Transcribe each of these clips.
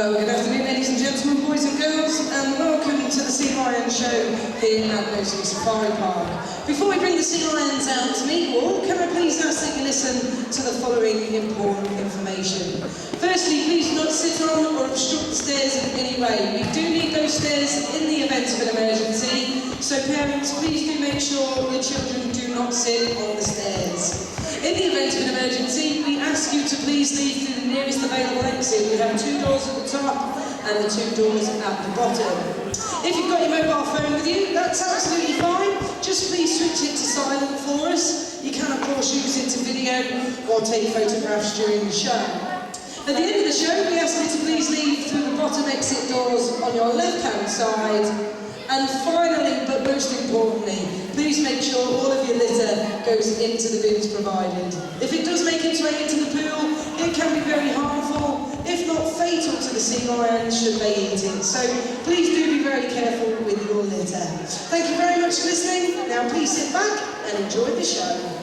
Well, good afternoon, ladies and gentlemen, boys and girls, and welcome to the Sea Lion Show here at Knowsley Safari Park. Before we bring the sea lions out to meet you all, can I please ask that you listen to the following important information. Firstly, please do not sit on or obstruct the stairs in any way. We do need those stairs in the event of an emergency, so parents, please do make sure your children do not sit on the stairs. In the event of an emergency, we ask you to please leave through the nearest available exit. We have 2 doors at the top and the 2 doors at the bottom. If you've got your mobile phone with you, that's absolutely fine. Just please switch it to silent for us. You can, of course, use it to video or take photographs during the show. At the end of the show, we ask you to please leave through the bottom exit doors on your left-hand side. And finally, but most importantly, please make sure all of your litter goes into the bins provided. If it does make its way into the pool, it can be very harmful, if not fatal to the sea lions should they eat it. So please do be very careful with your litter. Thank you very much for listening. Now please sit back and enjoy the show.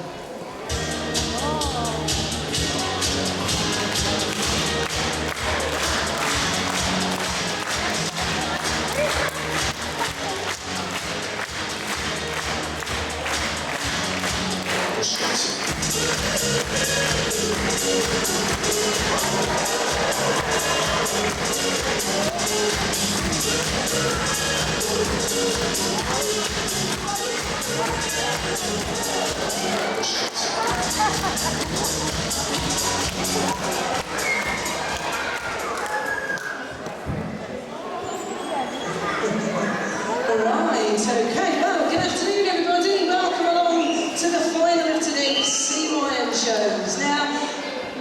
Okay, well, good afternoon everybody, welcome along to the final of today's Sea Lion shows. Now,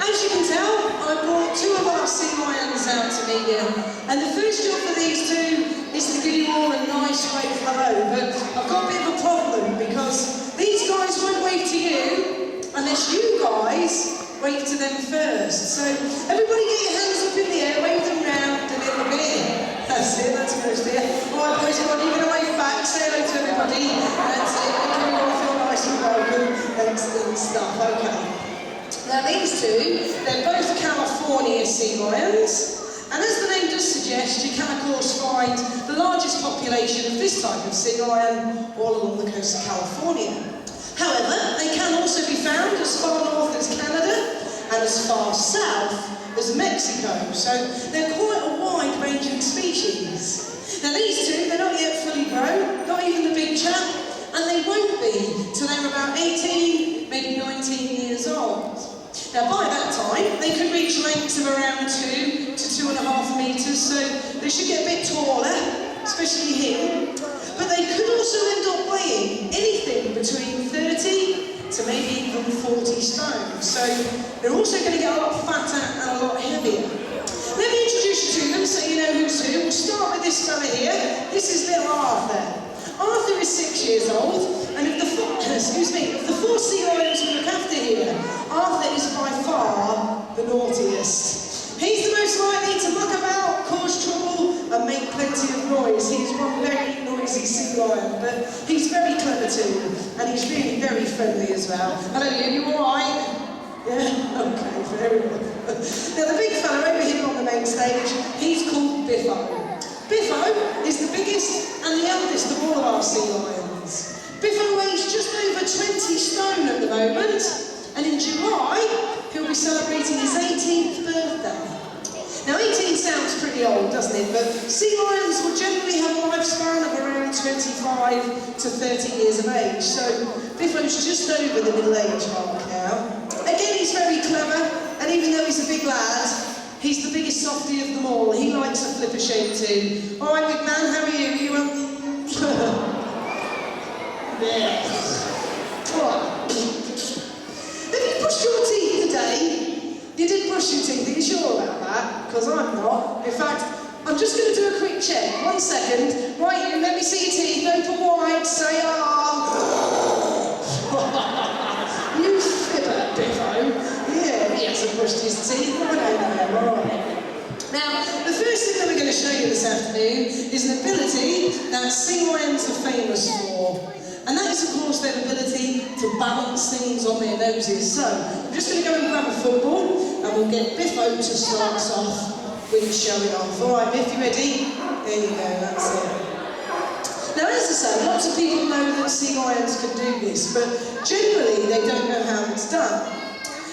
as you can tell, I brought 2 of our sea lions out to meet you, and the first job for these 2 is to give you all a nice wave hello, but I've got a bit of a problem because these guys won't wave to you unless you guys wave to them first. So everybody get your hands up in the air, wave them round a little bit. That's it, that's most of it. Alright boys, you're going to wave back, say hello to everybody. That's it, make everyone feel nice and welcome. Excellent stuff, okay. Now these 2, they're both California sea lions. And as the name does suggest, you can of course find the largest population of this type of sea lion all along the coast of California. However, they can also be found as far north as Canada and as far south as Mexico, so they're quite a wide-ranging species. Now these 2, they're not yet fully grown, not even the big chap, and they won't be till they're about 18, maybe 19 years old. Now by that time, they could reach lengths of around 2 to 2.5 metres, so they should get a bit taller, especially him. But they could also end up weighing anything between 30 to maybe even 40 stone. So they're also going to get a lot fatter and a lot heavier. Let me introduce you to them so you know who's who. We'll start with this fella here. This is little Arthur. Arthur is 6 years old, and of the 4 sea lions we look after here, Arthur is by far the naughtiest. He's the most likely to muck about, cause trouble, and make plenty of noise. He's one very noisy sea lion, but he's very clever too, and he's really very friendly as well. Hello, you alright? Yeah? Okay, very well. Now the big fella over here on the main stage, he's called Biffo. Biffo is the biggest and the eldest of all of our sea lions. Biffo weighs just over 20 stone at the moment, and in July, he'll be celebrating his 18th birthday. Now 18 sounds pretty old, doesn't it? But sea lions will generally have a lifespan of around 25 to 30 years of age, so Biffo's just over the middle age mark now. Again, he's very clever, and even though he's a big lad, he's the biggest softie of them all. He likes a flipper shake too. All right, big man, how are you? Yes. All right. Have you brushed your teeth today? You did brush your teeth, are you sure about that? Because I'm not. In fact, I'm just going to do a quick check. 1 second. Right, you, let me see your teeth. Open wide, say ah. You flipper, Biffo. Yeah, he hasn't brushed his teeth. I don't know. All right. Now, the first thing that we're going to show you this afternoon is an ability that sea lions are famous for. And that is, of course, their ability to balance things on their noses. So, I'm just going to go and grab a football, and we'll get Biffo to start us off with showing off. All right, Biff, you ready? There you go, that's it. Now, as I say, lots of people know that sea lions can do this, but generally they don't know how it's done.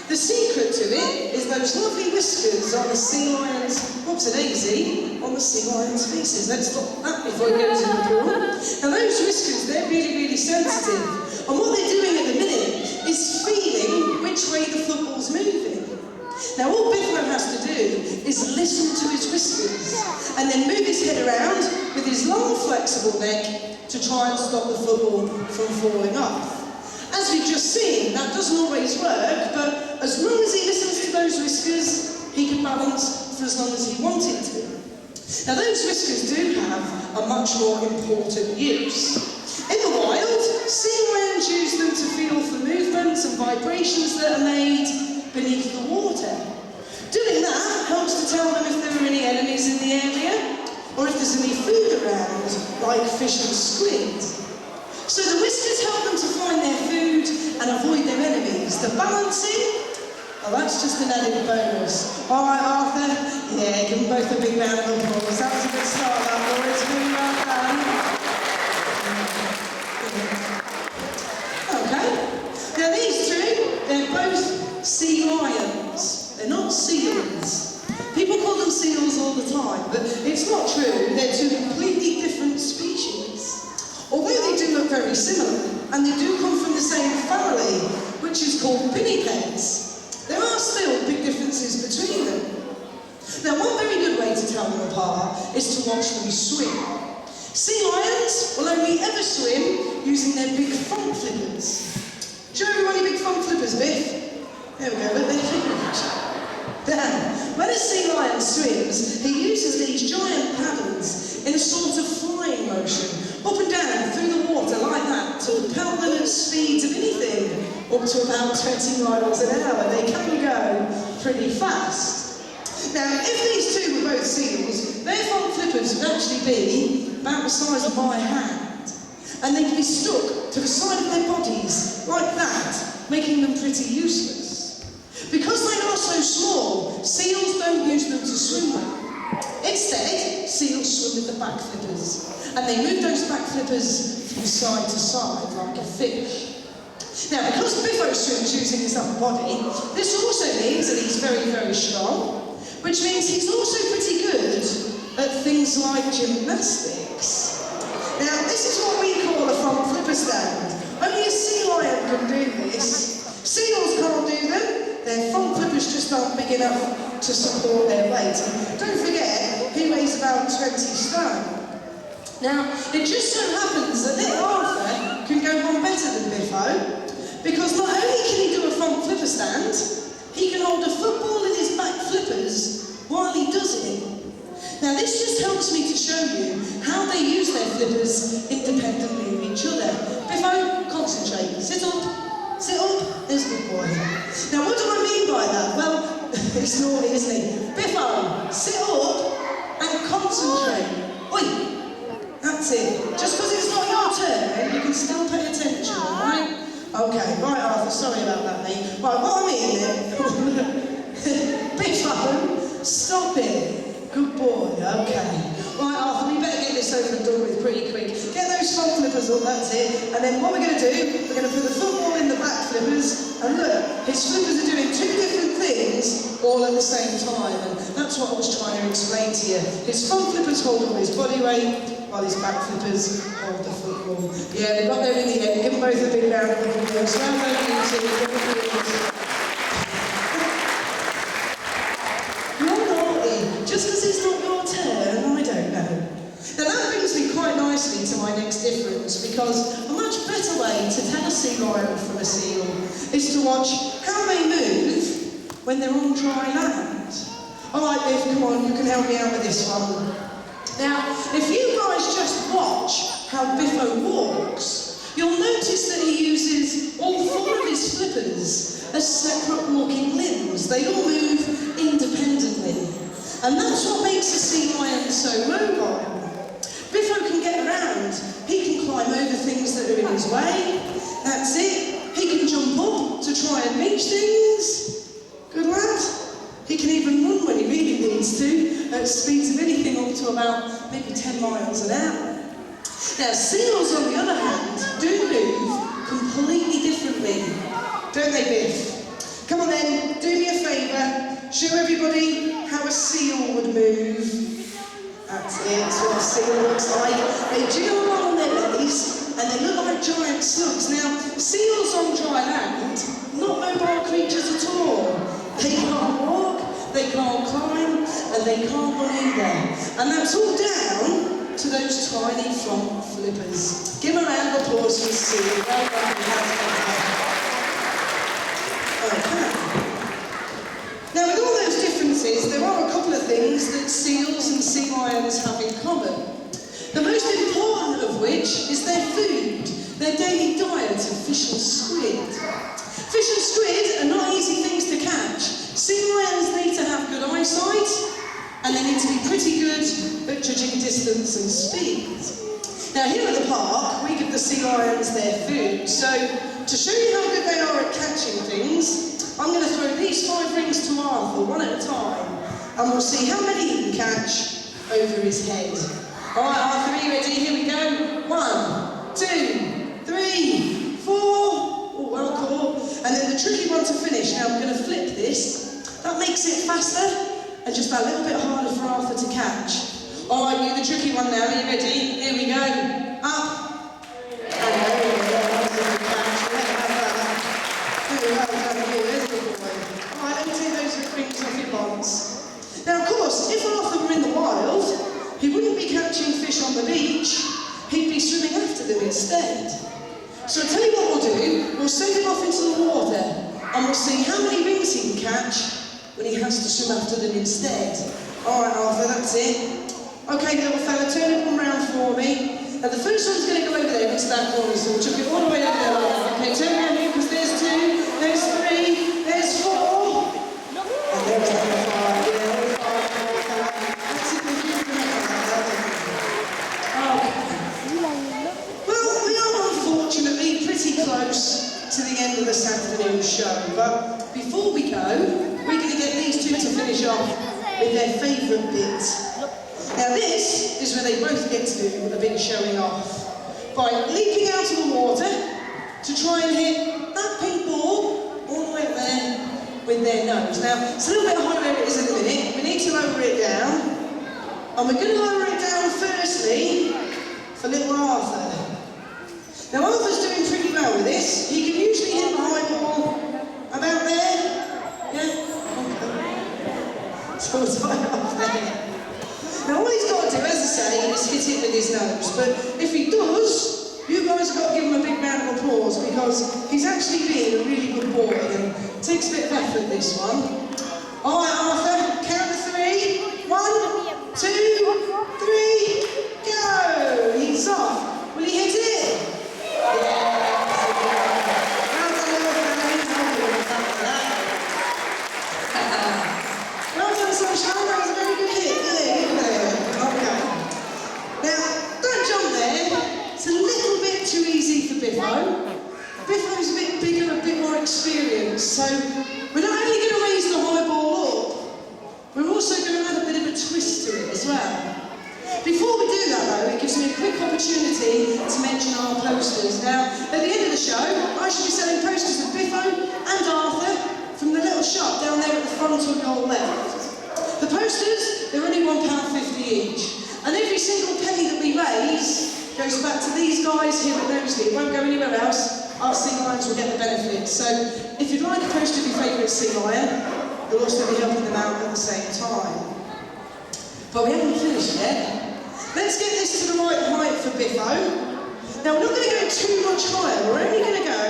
The secret to it is those lovely whiskers on the sea lion's, whoops, an easy, on the sea lion's faces. Let's stop that before it goes in the pool. Now those whiskers, they're really, really sensitive. And what they're doing at the minute is feeling which way the football's moving. Now all Biffo has to do is listen to his whiskers and then move his head around with his long flexible neck to try and stop the football from falling off. As we've just seen, that doesn't always work, but as long as he listens to those whiskers, he can balance for as long as he wanted to. Now those whiskers do have a much more important use. In the wild, sea lions use them to feel for movements and vibrations that are made beneath the water. Doing that helps to tell them if there are any enemies in the area, or if there's any food around, like fish and squid. So the whiskers help them to find their food and avoid their enemies. The balancing, well, that's just an added bonus. All right, Arthur? Yeah, give them both a big round of applause. That was a good start, that boys. Really well done. Okay. Now these two, they're both sea lions. They're not seals. People call them seals all the time, but it's not true. They're two completely different species. Although they do look very similar, and they do come from the same family, which is called pinnipeds, there are still big differences between them. Now, one very good way to tell them apart is to watch them swim. Sea lions will only ever swim using their big front flippers. Do you know everybody big front flippers, Biff? There we go, look, they're huge. Then, when a sea lion swims, he uses these giant paddles in a sort of flying motion, up and down through the water like that, to propel them at speeds of anything up to about 20 miles an hour. They can go pretty fast. Now, if these two were both seals, their front flippers would actually be about the size of my hand, and they'd be stuck to the side of their bodies like that, making them pretty useless. Because they are so small, seals don't use them to swim with. Instead, seals swim with the back flippers, and they move those back flippers from side to side like a fish. Now, because Biffo swims using his upper body, this also means that he's very, very strong, which means he's also pretty good at things like gymnastics. Now, this is what we call a front flipper stand. Only a sea lion can do this. Seals can't do them. Their front flippers just aren't big enough to support their weight. And don't forget, he weighs about 20 stone. Now, it just so happens that little Arthur can go one better than Biffo, because not only can he do a front flipper stand, he can hold a football in his back flippers while he does it. Now, this just helps me to show you how they use their flippers independently of each other. Biffo, concentrate. Sit up. Sit up. There's a good boy. Now, what do I mean by that? Well, he's naughty, isn't he? Biffo, sit up and concentrate. Oi! That's it. Just because it's not your turn, you can still pay attention, right? Okay, right, Arthur, sorry about that, mate. Right, what I mean then, Biffo, stop it. Good boy, okay. Right, Arthur, we better get this over and done with pretty quick. Get those front flippers up, that's it. And then what we're going to do, we're going to put the football in the back flippers, and look, his flippers are doing two different things all at the same time, and that's what I was trying to explain to you. His front flippers hold all his body weight, while his back flippers hold the football. Yeah, they got there in the end. Give them both a big round of applause. Round of applause. You're naughty. Just because it's not your turn, I don't know. Now that brings me quite nicely to my next difference, because a much better way to tell a sea lion from a seal is to watch how they move when they're on dry land. Alright, Biff, come on, you can help me out with this one. Now, if you guys just watch how Biffo walks, you'll notice that he uses all four of his flippers as separate walking limbs. They all move independently. And that's what makes a sea lion so mobile. Biffo can get around. He can climb over things that are in his way. That's it. He can jump up to try and reach things. Good lad. He can even run when he really needs to. maybe 10 miles an hour. Now, seals, on the other hand, do move completely differently, don't they, Biff? Come on then, do me a favour, show everybody how a seal would move. That's it, that's what a seal looks like. They jiggle along on their bellies, and they look like giant slugs. Now, seals on dry land, not mobile creatures at all. They can't walk, they can't climb, and they can't run either. And that's all down to those tiny front flippers. Give a round of applause for the seal. Well done. Okay. Now, with all those differences, there are a couple of things that seals and sea lions have in common. The most important of which is their food, their daily diet of fish and squid. Fish and squid are not easy things to catch. Sea lions need to have good eyesight, and they need to be pretty good at judging distance and speed. Now, here at the park, we give the sea lions their food. So, to show you how good they are at catching things, I'm going to throw these 5 rings to Arthur, one at a time, and we'll see how many he can catch over his head. All right, Arthur, are you ready? Here we go. 1, 2, 3, 4. Oh, well caught. And then the tricky one to finish. Now, I'm going to flip this. That makes it faster and just a little bit harder for Arthur to catch. All right, you, the tricky one now. Are you ready? Here we go. Up. And there we go. That's a good catch. Very well done, you. There's a good boy. All right, let me take those rings off your bonds. Now, of course, if Arthur were in the wild, he wouldn't be catching fish on the beach. He'd be swimming after them instead. So I'll tell you what we'll do. We'll send him off into the water, and we'll see how many rings he can catch when he has to swim after them instead. All right, Arthur, that's it. Okay, little fella, turn it all round for me. Now, the first one's going to go over there into that corner, so we'll chuck it all the way over there like that. Okay, turn around here, because there's 2, there's 3, there's 4. And there's number 5. Yeah, all 5. That's it, thank you for that. Well, we are unfortunately pretty close to the end of this afternoon's show, but before we go, we're going to get these 2 to finish off with their favourite bit. Now this is where they both get to do a big showing off by leaping out of the water to try and hit that pink ball all the way up there with their nose. Now, it's a little bit higher than it is in a minute. We need to lower it down. And we're going to lower it down firstly for little Arthur. Now, Arthur's doing pretty well with this. He can usually hit the high ball about there. Yeah? Okay. So it's right up there. Now, all he's got to do, as I say, is hit it with his nose. But if he does, you guys have got to give him a big round of applause, because he's actually being a really good boy, and it takes a bit of effort, this one. All right, Arthur, count to 3. 1, 2, 3, go! He's off. Will he hit it? Yeah. Well done, little fella. Well done, Sunshine. That was a very good hit. Okay. Now, don't jump there. It's a little bit too easy for Biffo. Biffo's a bit bigger, a bit more experienced, so we're not only going to raise the high ball up, we're also going to add a bit of a twist to it as well. Before we do that though, it gives me a quick opportunity to mention our posters. Now, at the end of the show, I should be selling posters of Biffo and Arthur from the little shop down there at the front on your left. The posters, they're only £1.50 each. And every single penny that we raise goes back to these guys here at Knowsley. It won't go anywhere else. Our sea lions will get the benefits. So if you'd like a poster of your favourite sea lion, you'll also be helping them out at the same time. But we haven't finished yet. Let's get this to the right height for Biffo. Now, we're not going to go too much higher. We're only going to go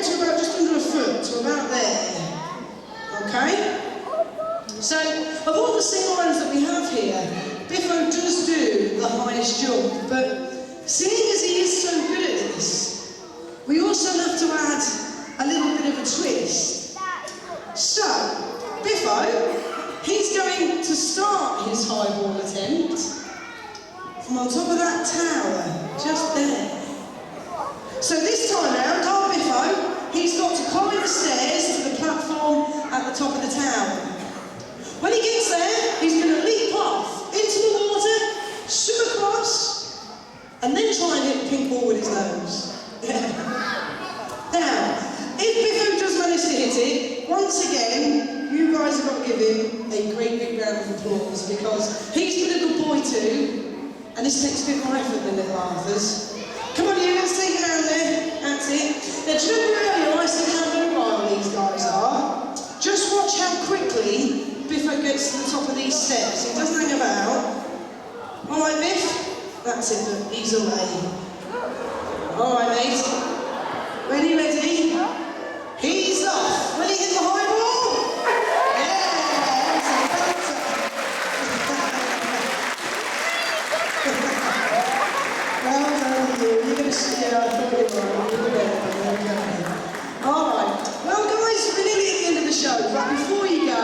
to about just under a foot, to about there. Okay? So, of all the sea lions that we have here, Biffo does do the highest jump, but seeing as he is so good at this, we also have to add a little bit of a twist. So, Biffo, he's going to start his high ball attempt from on top of that tower, just there. So this time round, our Biffo, he's got to climb the stairs to the platform at the top of the tower. When he gets there, he's going to leap off into the water a great big round of applause because he's been a good boy too, and this takes a bit more effort than little Arthur's. Come on, you, let's take it around there. That's it. Now, do you remember earlier I said how mobile these guys are? Just watch how quickly Biffo gets to the top of these steps. He doesn't hang about. All right, Biff? That's it, but he's away. All right, mate. Ready, ready? He's off. Will he hit the high ball? Yeah, that's a well done, you. You're going to see it. I thought you were. All right. Well, guys, we're nearly at the end of the show, but before you go,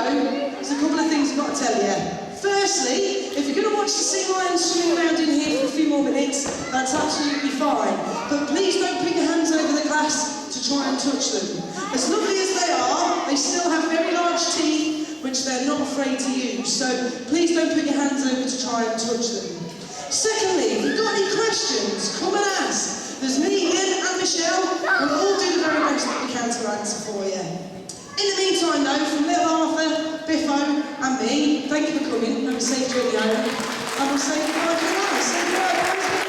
there's a couple of things I've got to tell you. Firstly, if you're going to watch the sea lions swing around in here for a few more minutes, that's absolutely fine. But please don't put your hands over the glass to try and touch them. As lovely as they are, they still have very large teeth, which they're not afraid to use. So please don't put your hands over to try and touch them. Secondly, if you've got any questions, come and ask. There's me, Ian and Michelle, and we'll all do the very best that we can to answer for you. In the meantime though, from little Arthur, Biffo and me, thank you for coming. Have a safe journey home. And we'll say goodbye for now. Say goodbye, guys.